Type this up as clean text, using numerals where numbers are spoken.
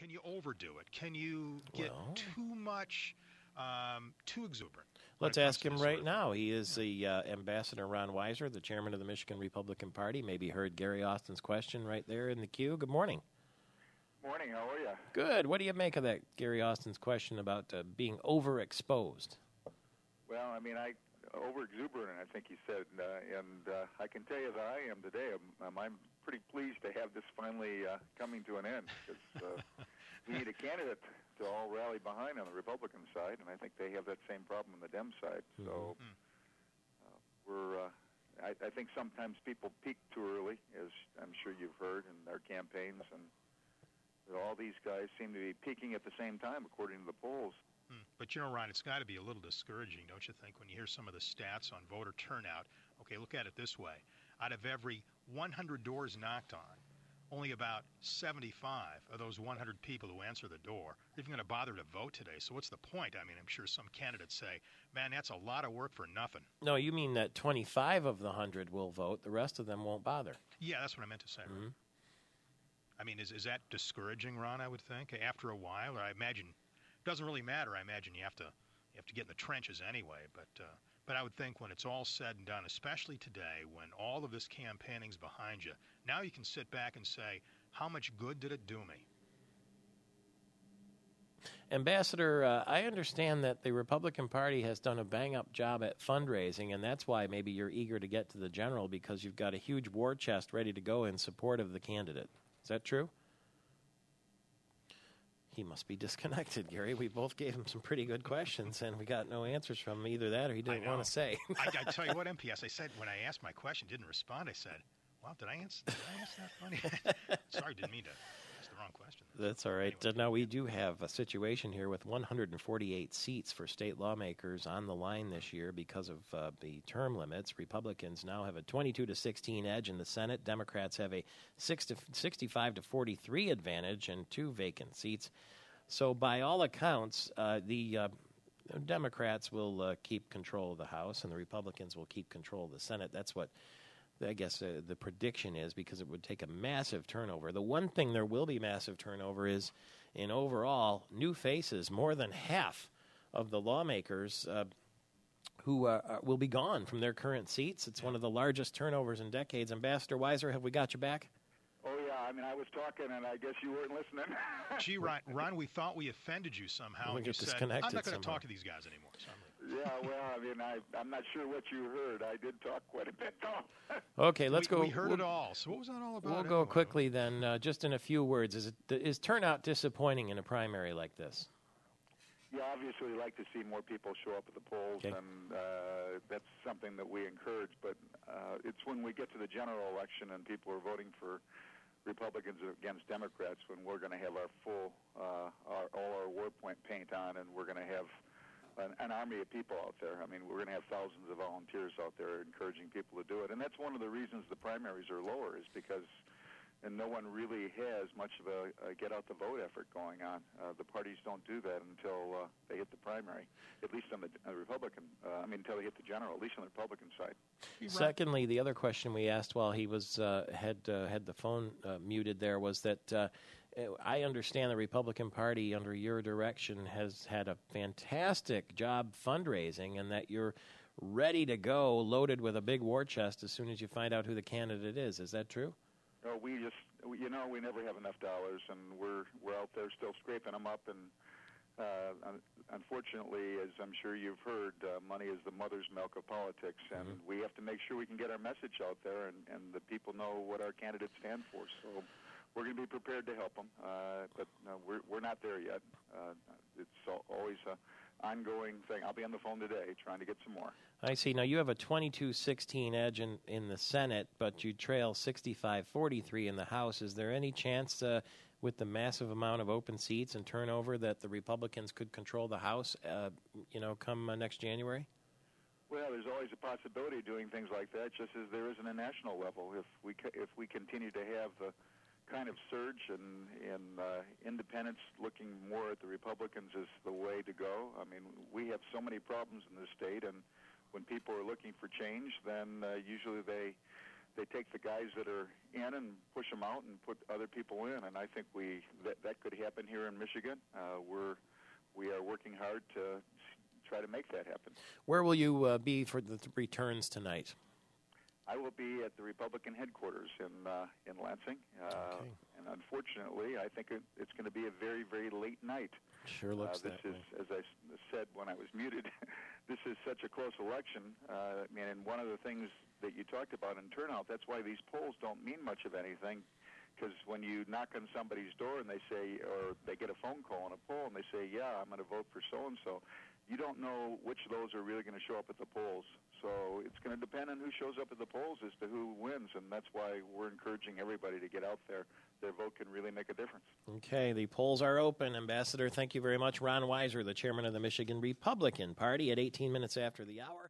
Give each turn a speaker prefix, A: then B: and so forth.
A: Can you overdo it? Can you get too much, too exuberant?
B: Let's ask him right now. He is the Ambassador Ron Weiser, the chairman of the Michigan Republican Party. Maybe heard Gary Austin's question right there in the queue. Good morning.
C: Morning. How are you?
B: Good. What do you make of that Gary Austin's question about being overexposed?
C: Well, I mean, over-exuberant, I think he said, and I can tell you that I am today. I'm pretty pleased to have this finally coming to an end, because we need a candidate to all rally behind on the Republican side, and I think they have that same problem on the Dem side. So I think sometimes people peak too early, as I'm sure you've heard in their campaigns, and all these guys seem to be peaking at the same time, according to the polls.
A: But, Ron, it's got to be a little discouraging, don't you think, when you hear some of the stats on voter turnout? Okay, look at it this way. Out of every 100 doors knocked on, only about 75 of those 100 people who answer the door are even going to bother to vote today. So what's the point? I mean, I'm sure some candidates say, man, that's a lot of work for nothing.
B: No, you mean that 25 of the 100 will vote. The rest of them won't bother.
A: Yeah, that's what I meant to say. Mm-hmm. I mean, is that discouraging, Ron, I would think, after a while? Or I imagine it doesn't really matter. I imagine you have to get in the trenches anyway. But I would think when it's all said and done, especially today when all of this campaigning's behind you, now you can sit back and say, how much good did it do me?
B: Ambassador, I understand that the Republican Party has done a bang-up job at fundraising, and that's why maybe you're eager to get to the general, because you've got a huge war chest ready to go in support of the candidate. Is that true? He must be disconnected, Gary. We both gave him some pretty good questions, and we got no answers from him, either that or he didn't want to say.
A: I tell you what, MPS, I said when I asked my question, didn't respond, I said, well, did I answer that funny? Sorry, didn't mean to ask the wrong question.
B: That's all right. Anyway. Now, we do have a situation here with 148 seats for state lawmakers on the line this year because of the term limits. Republicans now have a 22-16 edge in the Senate. Democrats have a 65-43 advantage and 2 vacant seats. So by all accounts, the Democrats will keep control of the House and the Republicans will keep control of the Senate. That's what I guess the prediction is, because it would take a massive turnover. The one thing there will be massive turnover is in overall new faces. More than half of the lawmakers who will be gone from their current seats. It's one of the largest turnovers in decades. Ambassador Weiser, have we got you back?
C: Oh, yeah. I mean, I was talking, and I guess you weren't listening.
A: Gee, Ron, we thought we offended you somehow.
B: We
A: you
B: said,
A: I'm not going to talk to these guys anymore. So
C: yeah, well, I mean, I'm not sure what you heard. I did talk quite a bit, though.
B: Okay, let's go.
A: We heard it all. So what was that all about?
B: We'll go quickly then, just in a few words. Is turnout disappointing in a primary like this?
C: Yeah, obviously we'd like to see more people show up at the polls, and that's something that we encourage. But it's when we get to the general election and people are voting for Republicans against Democrats when we're going to have our full, all our war paint on, and we're going to have an army of people out there. I mean, we're going to have thousands of volunteers out there encouraging people to do it. And that's one of the reasons the primaries are lower, is because no one really has much of a get-out-the-vote effort going on. The parties don't do that until they hit the primary, at least on the Republican, until they hit the general, at least on the Republican side.
B: Secondly, the other question we asked while he was had the phone muted there was that I understand the Republican Party, under your direction, has had a fantastic job fundraising, and that you're ready to go, loaded with a big war chest as soon as you find out who the candidate is. Is that true?
C: No, we never have enough dollars, and we're out there still scraping them up. And unfortunately, as I'm sure you've heard, money is the mother's milk of politics, and we have to make sure we can get our message out there, and the people know what our candidates stand for. So we're going to be prepared to help them, but we're not there yet. It's always an ongoing thing. I'll be on the phone today trying to get some more.
B: I see. Now, you have a 22-16 edge in the Senate, but you trail 65-43 in the House. Is there any chance, with the massive amount of open seats and turnover, that the Republicans could control the House, come next January?
C: Well, there's always a possibility of doing things like that, just as there is in a national level. If we continue to have the kind of surge in independents looking more at the Republicans as the way to go. I mean, we have so many problems in the state, and when people are looking for change, then usually they they take the guys that are in and push them out and put other people in. And I think that could happen here in Michigan. We are working hard to try to make that happen.
B: Where will you be for the returns tonight?
C: I will be at the Republican headquarters in Lansing.
B: Okay.
C: And unfortunately, I think it's going to be a very, very late night.
B: Sure looks that way.
C: As I said when I was muted, this is such a close election. And one of the things that you talked about in turnout, that's why these polls don't mean much of anything. Because when you knock on somebody's door and they say, or they get a phone call on a poll and they say, yeah, I'm going to vote for so-and-so, you don't know which of those are really going to show up at the polls. So it's going to depend on who shows up at the polls as to who wins, and that's why we're encouraging everybody to get out there. Their vote can really make a difference.
B: Okay, the polls are open. Ambassador, thank you very much. Ron Weiser, the chairman of the Michigan Republican Party, at 18 minutes after the hour.